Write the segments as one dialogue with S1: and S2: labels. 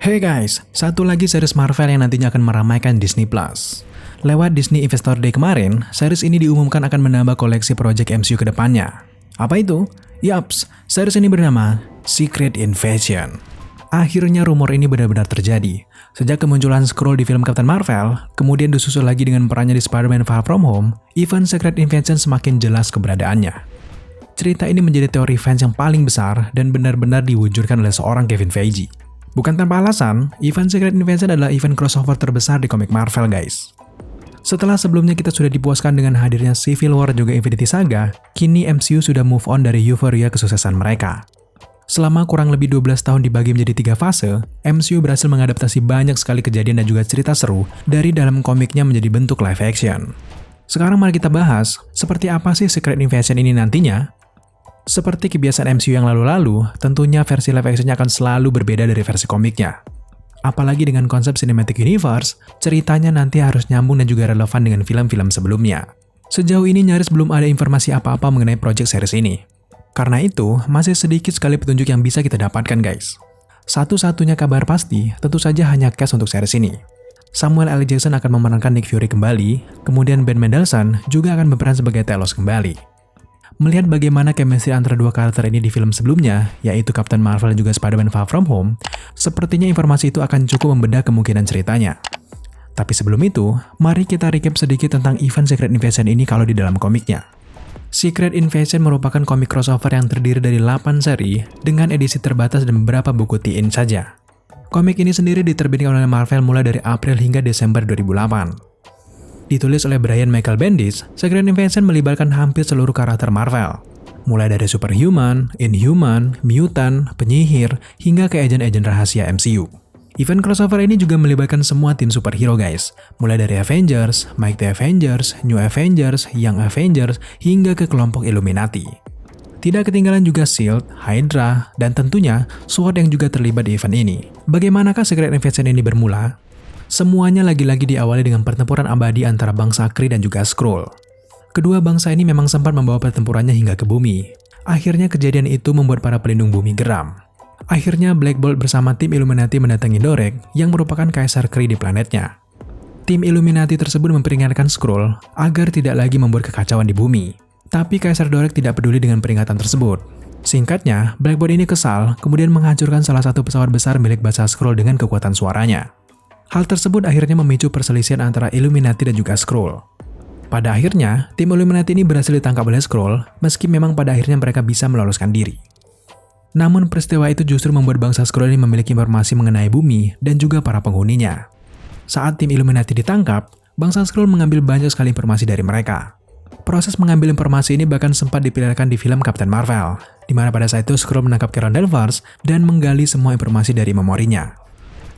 S1: Hey guys, satu lagi series Marvel yang nantinya akan meramaikan Disney+. Lewat Disney Investor Day kemarin, series ini diumumkan akan menambah koleksi proyek MCU ke depannya. Apa itu? Yaps, series ini bernama Secret Invasion. Akhirnya rumor ini benar-benar terjadi. Sejak kemunculan Skrull di film Captain Marvel, kemudian disusul lagi dengan perannya di Spider-Man Far From Home, event Secret Invasion semakin jelas keberadaannya. Cerita ini menjadi teori fans yang paling besar dan benar-benar diwujudkan oleh seorang Kevin Feige. Bukan tanpa alasan, event Secret Invasion adalah event crossover terbesar di komik Marvel, guys. Setelah sebelumnya kita sudah dipuaskan dengan hadirnya Civil War juga Infinity Saga, kini MCU sudah move on dari euforia kesuksesan mereka. Selama kurang lebih 12 tahun dibagi menjadi 3 fase, MCU berhasil mengadaptasi banyak sekali kejadian dan juga cerita seru dari dalam komiknya menjadi bentuk live action. Sekarang mari kita bahas, seperti apa sih Secret Invasion ini nantinya? Seperti kebiasaan MCU yang lalu-lalu, tentunya versi live action-nya akan selalu berbeda dari versi komiknya. Apalagi dengan konsep Cinematic Universe, ceritanya nanti harus nyambung dan juga relevan dengan film-film sebelumnya. Sejauh ini nyaris belum ada informasi apa-apa mengenai project series ini. Karena itu, masih sedikit sekali petunjuk yang bisa kita dapatkan, guys. Satu-satunya kabar pasti, tentu saja hanya cast untuk series ini. Samuel L. Jackson akan memerankan Nick Fury kembali, kemudian Ben Mendelsohn juga akan berperan sebagai Talos kembali. Melihat bagaimana chemistry antara dua karakter ini di film sebelumnya, yaitu Captain Marvel dan juga Spider-Man Far From Home, sepertinya informasi itu akan cukup membedah kemungkinan ceritanya. Tapi sebelum itu, mari kita recap sedikit tentang event Secret Invasion ini kalau di dalam komiknya. Secret Invasion merupakan komik crossover yang terdiri dari 8 seri dengan edisi terbatas dan beberapa buku tie-in saja. Komik ini sendiri diterbitkan oleh Marvel mulai dari April hingga Desember 2008. Ditulis oleh Brian Michael Bendis, Secret Invasion melibatkan hampir seluruh karakter Marvel. Mulai dari Superhuman, Inhuman, Mutant, Penyihir, hingga ke agen-agen rahasia MCU. Event crossover ini juga melibatkan semua tim superhero, guys. Mulai dari Avengers, Mighty Avengers, New Avengers, Young Avengers, hingga ke kelompok Illuminati. Tidak ketinggalan juga S.H.I.E.L.D., Hydra, dan tentunya SWORD yang juga terlibat di event ini. Bagaimanakah Secret Invasion ini bermula? Semuanya lagi-lagi diawali dengan pertempuran abadi antara bangsa Kree dan juga Skrull. Kedua bangsa ini memang sempat membawa pertempurannya hingga ke bumi. Akhirnya kejadian itu membuat para pelindung bumi geram. Akhirnya Black Bolt bersama tim Illuminati mendatangi Dorek yang merupakan kaisar Kree di planetnya. Tim Illuminati tersebut memperingatkan Skrull agar tidak lagi membuat kekacauan di bumi. Tapi Kaisar Dorek tidak peduli dengan peringatan tersebut. Singkatnya, Black Bolt ini kesal kemudian menghancurkan salah satu pesawat besar milik bangsa Skrull dengan kekuatan suaranya. Hal tersebut akhirnya memicu perselisihan antara Illuminati dan juga Skrull. Pada akhirnya, tim Illuminati ini berhasil ditangkap oleh Skrull, meski memang pada akhirnya mereka bisa meloloskan diri. Namun peristiwa itu justru membuat bangsa Skrull ini memiliki informasi mengenai bumi dan juga para penghuninya. Saat tim Illuminati ditangkap, bangsa Skrull mengambil banyak sekali informasi dari mereka. Proses mengambil informasi ini bahkan sempat diperlihatkan di film Captain Marvel, di mana pada saat itu Skrull menangkap Carol Danvers dan menggali semua informasi dari memorinya.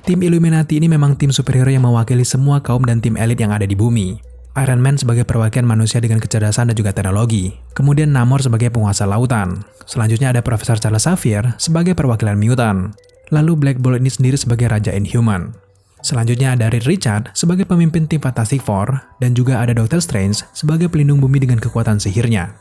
S1: Tim Illuminati ini memang tim superhero yang mewakili semua kaum dan tim elit yang ada di bumi. Iron Man sebagai perwakilan manusia dengan kecerdasan dan juga teknologi. Kemudian Namor sebagai penguasa lautan. Selanjutnya ada Profesor Charles Xavier sebagai perwakilan mutant. Lalu Black Bolt ini sendiri sebagai Raja Inhuman. Selanjutnya ada Reed Richards sebagai pemimpin tim Fantastic Four. Dan juga ada Doctor Strange sebagai pelindung bumi dengan kekuatan sihirnya.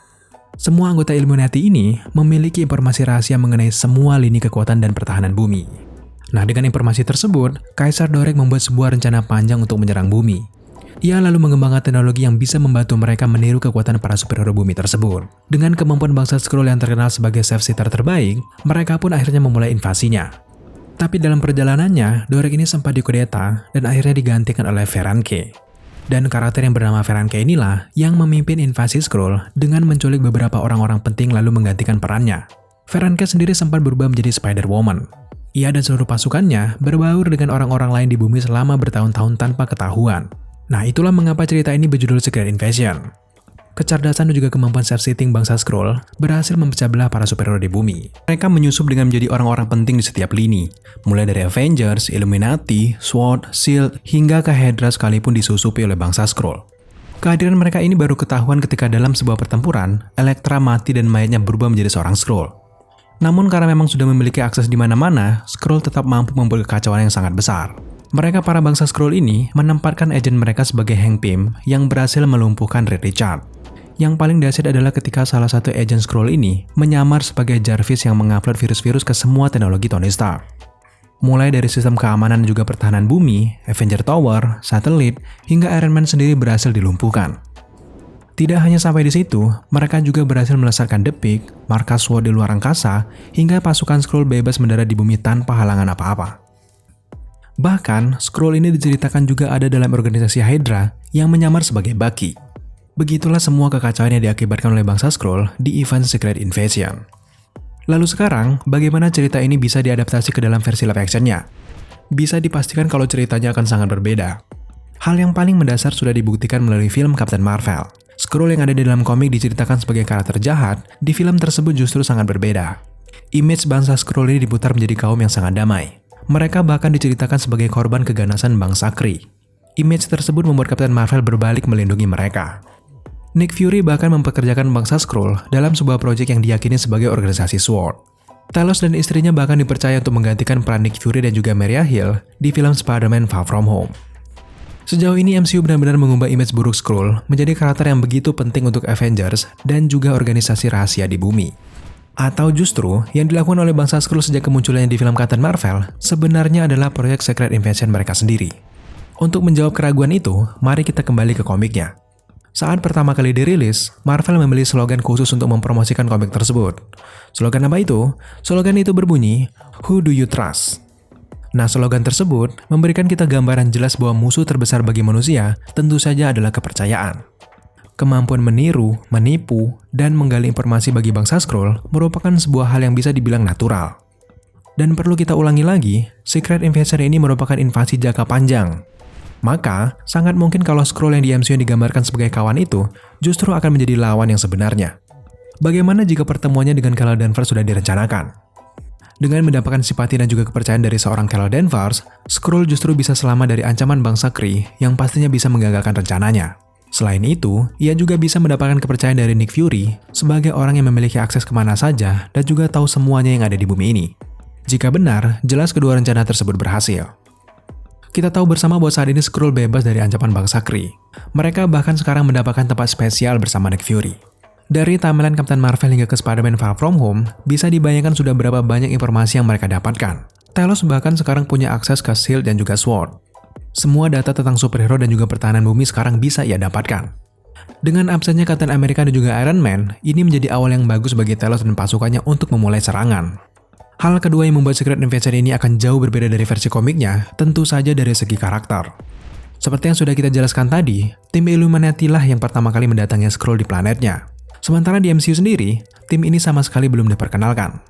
S1: Semua anggota Illuminati ini memiliki informasi rahasia mengenai semua lini kekuatan dan pertahanan bumi. Nah, dengan informasi tersebut, Kaisar Dorek membuat sebuah rencana panjang untuk menyerang bumi. Ia lalu mengembangkan teknologi yang bisa membantu mereka meniru kekuatan para superhero bumi tersebut. Dengan kemampuan bangsa Skrull yang terkenal sebagai safe-sitter terbaik, mereka pun akhirnya memulai invasinya. Tapi dalam perjalanannya, Dorek ini sempat dikudeta dan akhirnya digantikan oleh Ferenke. Dan karakter yang bernama Ferenke inilah yang memimpin invasi Skrull dengan menculik beberapa orang-orang penting lalu menggantikan perannya. Ferenke sendiri sempat berubah menjadi Spider-Woman. Ia dan seluruh pasukannya berbaur dengan orang-orang lain di bumi selama bertahun-tahun tanpa ketahuan. Nah, itulah mengapa cerita ini berjudul Secret Invasion. Kecerdasan dan juga kemampuan self-seating bangsa Skrull berhasil memecah belah para superhero di bumi. Mereka menyusup dengan menjadi orang-orang penting di setiap lini. Mulai dari Avengers, Illuminati, SWORD, S.H.I.E.L.D., hingga ke Hydra sekalipun disusupi oleh bangsa Skrull. Kehadiran mereka ini baru ketahuan ketika dalam sebuah pertempuran, Elektra mati dan mayatnya berubah menjadi seorang Skrull. Namun karena memang sudah memiliki akses di mana-mana, Skrull tetap mampu membuat kekacauan yang sangat besar. Mereka para bangsa Skrull ini menempatkan agen mereka sebagai Hank Pym yang berhasil melumpuhkan Reed Richards. Yang paling dahsyat adalah ketika salah satu agen Skrull ini menyamar sebagai Jarvis yang mengupload virus-virus ke semua teknologi Tony Stark. Mulai dari sistem keamanan dan juga pertahanan bumi, Avenger Tower, satelit, hingga Iron Man sendiri berhasil dilumpuhkan. Tidak hanya sampai di situ, mereka juga berhasil melesatkan The Peak, markas SWORD di luar angkasa, hingga pasukan Skrull bebas mendarat di bumi tanpa halangan apa-apa. Bahkan, Skrull ini diceritakan juga ada dalam organisasi Hydra yang menyamar sebagai Bucky. Begitulah semua kekacauan yang diakibatkan oleh bangsa Skrull di event Secret Invasion. Lalu sekarang, bagaimana cerita ini bisa diadaptasi ke dalam versi live actionnya? Bisa dipastikan kalau ceritanya akan sangat berbeda. Hal yang paling mendasar sudah dibuktikan melalui film Captain Marvel. Skrull yang ada di dalam komik diceritakan sebagai karakter jahat, di film tersebut justru sangat berbeda. Image bangsa Skrull ini diputar menjadi kaum yang sangat damai. Mereka bahkan diceritakan sebagai korban keganasan bangsa Kree. Image tersebut membuat Captain Marvel berbalik melindungi mereka. Nick Fury bahkan mempekerjakan bangsa Skrull dalam sebuah proyek yang diyakini sebagai organisasi SWORD. Talos dan istrinya bahkan dipercaya untuk menggantikan peran Nick Fury dan juga Maria Hill di film Spider-Man Far From Home. Sejauh ini MCU benar-benar mengubah image buruk Skrull menjadi karakter yang begitu penting untuk Avengers dan juga organisasi rahasia di bumi. Atau justru, yang dilakukan oleh bangsa Skrull sejak kemunculannya di film Captain Marvel sebenarnya adalah proyek Secret Invasion mereka sendiri. Untuk menjawab keraguan itu, mari kita kembali ke komiknya. Saat pertama kali dirilis, Marvel memilih slogan khusus untuk mempromosikan komik tersebut. Slogan apa itu? Slogan itu berbunyi, "Who do you trust?" Nah, slogan tersebut memberikan kita gambaran jelas bahwa musuh terbesar bagi manusia tentu saja adalah kepercayaan. Kemampuan meniru, menipu, dan menggali informasi bagi bangsa Skrull merupakan sebuah hal yang bisa dibilang natural. Dan perlu kita ulangi lagi, Secret Invasion ini merupakan invasi jangka panjang. Maka, sangat mungkin kalau Skrull yang di MCU yang digambarkan sebagai kawan itu justru akan menjadi lawan yang sebenarnya. Bagaimana jika pertemuannya dengan Carol Danvers sudah direncanakan? Dengan mendapatkan simpati dan juga kepercayaan dari seorang Carol Danvers, Skrull justru bisa selamat dari ancaman bangsa Kree yang pastinya bisa menggagalkan rencananya. Selain itu, ia juga bisa mendapatkan kepercayaan dari Nick Fury sebagai orang yang memiliki akses kemana saja dan juga tahu semuanya yang ada di bumi ini. Jika benar, jelas kedua rencana tersebut berhasil. Kita tahu bersama bahwa saat ini Skrull bebas dari ancaman bangsa Kree. Mereka bahkan sekarang mendapatkan tempat spesial bersama Nick Fury. Dari timeline Captain Marvel hingga ke Spider-Man Far From Home, bisa dibayangkan sudah berapa banyak informasi yang mereka dapatkan. Talos bahkan sekarang punya akses ke SHIELD dan juga SWORD. Semua data tentang superhero dan juga pertahanan bumi sekarang bisa ia dapatkan. Dengan absennya Captain America dan juga Iron Man, ini menjadi awal yang bagus bagi Talos dan pasukannya untuk memulai serangan. Hal kedua yang membuat Secret Invasion ini akan jauh berbeda dari versi komiknya, tentu saja dari segi karakter. Seperti yang sudah kita jelaskan tadi, tim Illuminati lah yang pertama kali mendatangi Skrull di planetnya. Sementara di MCU sendiri, tim ini sama sekali belum diperkenalkan.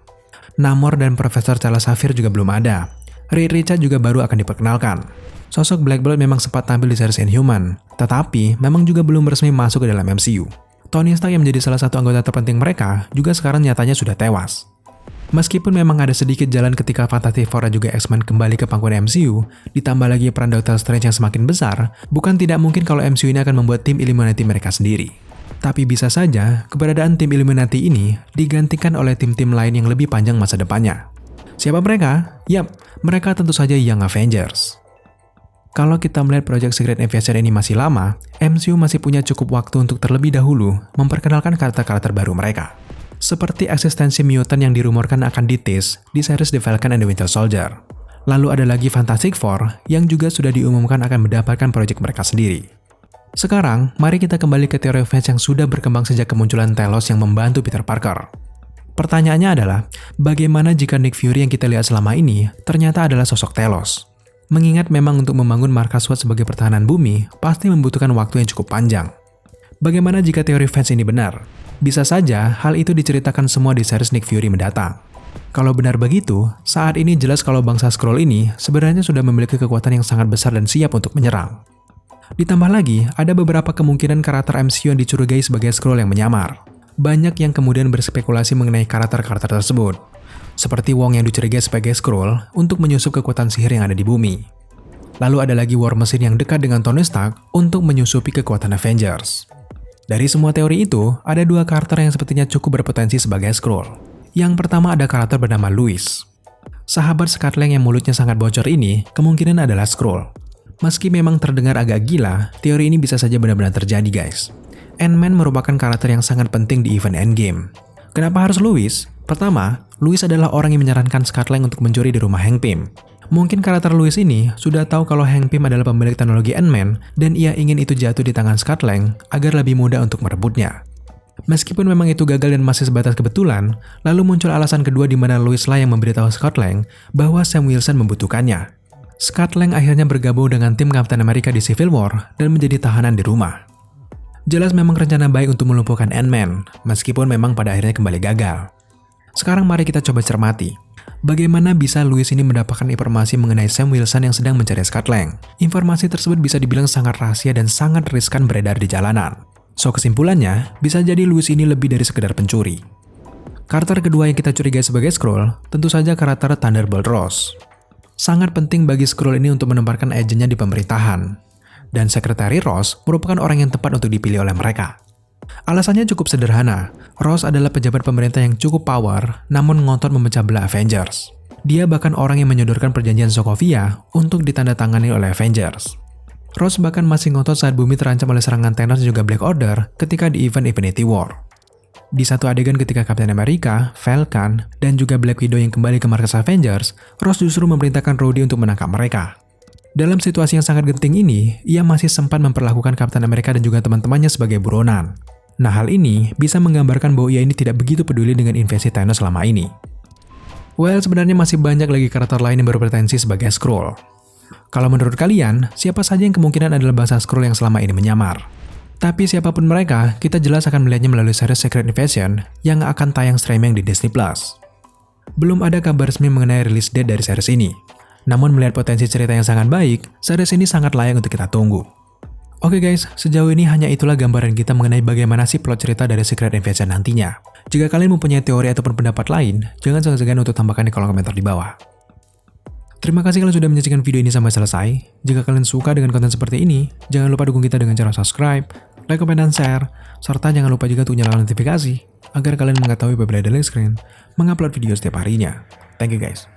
S1: Namor dan Profesor Charles Xavier juga belum ada. Reed Richards juga baru akan diperkenalkan. Sosok Black Bolt memang sempat tampil di series Inhuman, tetapi memang juga belum resmi masuk ke dalam MCU. Tony Stark yang menjadi salah satu anggota terpenting mereka juga sekarang nyatanya sudah tewas. Meskipun memang ada sedikit jalan ketika Fantastic Four dan juga X-Men kembali ke pangkuan MCU, ditambah lagi peran Doctor Strange yang semakin besar, bukan tidak mungkin kalau MCU ini akan membuat tim Illuminati mereka sendiri. Tapi bisa saja, keberadaan tim Illuminati ini digantikan oleh tim-tim lain yang lebih panjang masa depannya. Siapa mereka? Yap, mereka tentu saja Young Avengers. Kalau kita melihat proyek Secret Invasion ini masih lama, MCU masih punya cukup waktu untuk terlebih dahulu memperkenalkan karakter-karakter baru mereka. Seperti eksistensi mutant yang dirumorkan akan ditis di series The Falcon and the Winter Soldier. Lalu ada lagi Fantastic Four yang juga sudah diumumkan akan mendapatkan proyek mereka sendiri. Sekarang, mari kita kembali ke teori fans yang sudah berkembang sejak kemunculan Talos yang membantu Peter Parker. Pertanyaannya adalah, bagaimana jika Nick Fury yang kita lihat selama ini ternyata adalah sosok Talos? Mengingat memang untuk membangun markas SWORD sebagai pertahanan bumi pasti membutuhkan waktu yang cukup panjang. Bagaimana jika teori fans ini benar? Bisa saja hal itu diceritakan semua di series Nick Fury mendatang. Kalau benar begitu, saat ini jelas kalau bangsa Skrull ini sebenarnya sudah memiliki kekuatan yang sangat besar dan siap untuk menyerang. Ditambah lagi, ada beberapa kemungkinan karakter MCU yang dicurigai sebagai Skrull yang menyamar. Banyak yang kemudian berspekulasi mengenai karakter-karakter tersebut. Seperti Wong yang dicurigai sebagai Skrull untuk menyusup kekuatan sihir yang ada di bumi. Lalu ada lagi War Machine yang dekat dengan Tony Stark untuk menyusupi kekuatan Avengers. Dari semua teori itu, ada dua karakter yang sepertinya cukup berpotensi sebagai Skrull. Yang pertama ada karakter bernama Louis. Sahabat Scatlang yang mulutnya sangat bocor ini kemungkinan adalah Skrull. Meski memang terdengar agak gila, teori ini bisa saja benar-benar terjadi guys. Ant-Man merupakan karakter yang sangat penting di event Endgame. Kenapa harus Louis? Pertama, Louis adalah orang yang menyarankan Scott Lang untuk mencuri di rumah Hank Pym. Mungkin karakter Louis ini sudah tahu kalau Hank Pym adalah pemilik teknologi Ant-Man dan ia ingin itu jatuh di tangan Scott Lang agar lebih mudah untuk merebutnya. Meskipun memang itu gagal dan masih sebatas kebetulan, lalu muncul alasan kedua di mana Louis lah yang memberitahu Scott Lang bahwa Sam Wilson membutuhkannya. Scott Lang akhirnya bergabung dengan tim Captain America di Civil War dan menjadi tahanan di rumah. Jelas memang rencana baik untuk melumpuhkan Ant-Man, meskipun memang pada akhirnya kembali gagal. Sekarang mari kita coba cermati. Bagaimana bisa Louis ini mendapatkan informasi mengenai Sam Wilson yang sedang mencari Scott Lang? Informasi tersebut bisa dibilang sangat rahasia dan sangat riskan beredar di jalanan. So kesimpulannya, bisa jadi Louis ini lebih dari sekedar pencuri. Karakter kedua yang kita curigai sebagai Skrull, tentu saja karakter Thunderbolt Ross. Sangat penting bagi Skrull ini untuk menempatkan agennya di pemerintahan. Dan Sekretari Ross merupakan orang yang tepat untuk dipilih oleh mereka. Alasannya cukup sederhana, Ross adalah pejabat pemerintah yang cukup power, namun ngotot memecah belah Avengers. Dia bahkan orang yang menyodorkan perjanjian Sokovia untuk ditandatangani oleh Avengers. Ross bahkan masih ngotot saat bumi terancam oleh serangan Thanos dan juga Black Order ketika di event Infinity War. Di satu adegan ketika Captain America, Falcon, dan juga Black Widow yang kembali ke markas Avengers, Ross justru memerintahkan Rhodey untuk menangkap mereka. Dalam situasi yang sangat genting ini, ia masih sempat memperlakukan Captain America dan juga teman-temannya sebagai buronan. Nah, hal ini bisa menggambarkan bahwa ia ini tidak begitu peduli dengan invasi Thanos selama ini. Well, sebenarnya masih banyak lagi karakter lain yang berpretensi sebagai Skrull. Kalau menurut kalian, siapa saja yang kemungkinan adalah bangsa Skrull yang selama ini menyamar? Tapi siapapun mereka, kita jelas akan melihatnya melalui series Secret Invasion yang akan tayang streaming di Disney+. Belum ada kabar resmi mengenai release date dari series ini. Namun melihat potensi cerita yang sangat baik, series ini sangat layak untuk kita tunggu. Oke guys, sejauh ini hanya itulah gambaran kita mengenai bagaimana sih plot cerita dari Secret Invasion nantinya. Jika kalian mempunyai teori ataupun pendapat lain, jangan segan-segan untuk tambahkan di kolom komentar di bawah. Terima kasih kalian sudah menyaksikan video ini sampai selesai. Jika kalian suka dengan konten seperti ini, jangan lupa dukung kita dengan cara subscribe, like, komen, dan share, serta jangan lupa juga untuk nyalakan notifikasi, agar kalian mengetahui apabila Daily Screen mengupload video setiap harinya. Thank you guys.